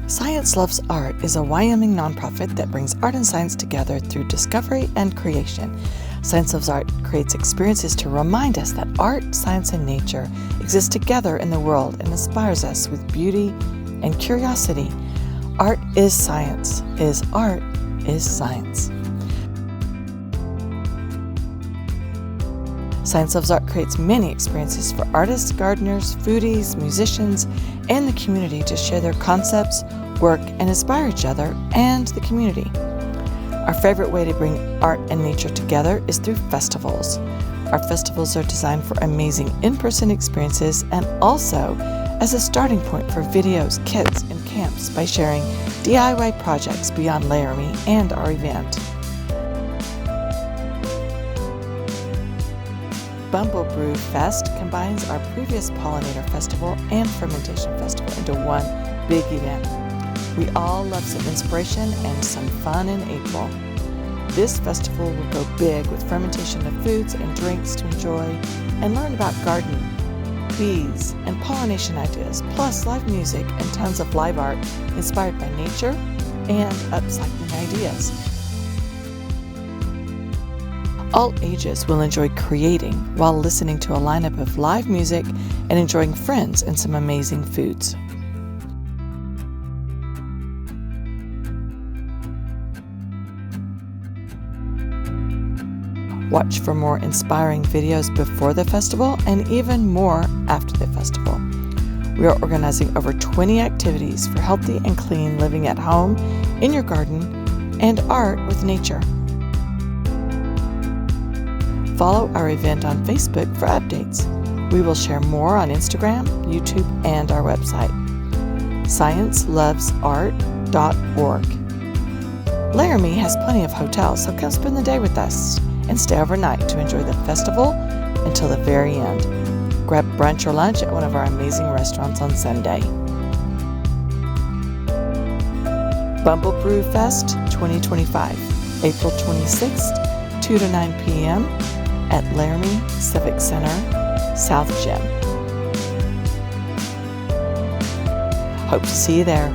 Science Loves Art is a Wyoming nonprofit that brings art and science together through discovery and creation. Science Loves Art creates experiences to remind us that art, science, and nature exist together in the world and inspires us with beauty and curiosity. Art is science. Art is science. Science Loves Art creates many experiences for artists, gardeners, foodies, musicians, and the community to share their concepts, work, and inspire each other and the community. Our favorite way to bring art and nature together is through festivals. Our festivals are designed for amazing in-person experiences and also as a starting point for videos, kits, and camps by sharing DIY projects beyond Laramie and our event. BumbleBrew Fest combines our previous Pollinator Festival and Fermentation Festival into one big event. We all love some inspiration and some fun in April. This festival will go big with fermentation of foods and drinks to enjoy and learn about gardening, bees, and pollination ideas, plus live music and tons of live art inspired by nature and upcycling ideas. All ages will enjoy creating while listening to a lineup of live music and enjoying friends and some amazing foods. Watch for more inspiring videos before the festival and even more after the festival. We are organizing over 20 activities for healthy and clean living at home, in your garden, and art with nature. Follow our event on Facebook for updates. We will share more on Instagram, YouTube, and our website, sciencelovesart.org. Laramie has plenty of hotels, so come spend the day with us and stay overnight to enjoy the festival until the very end. Grab brunch or lunch at one of our amazing restaurants on Sunday. BumbleBrew Fest 2025, April 26th, 2 to 9 p.m. at Laramie Civic Center, South Gym. Hope to see you there.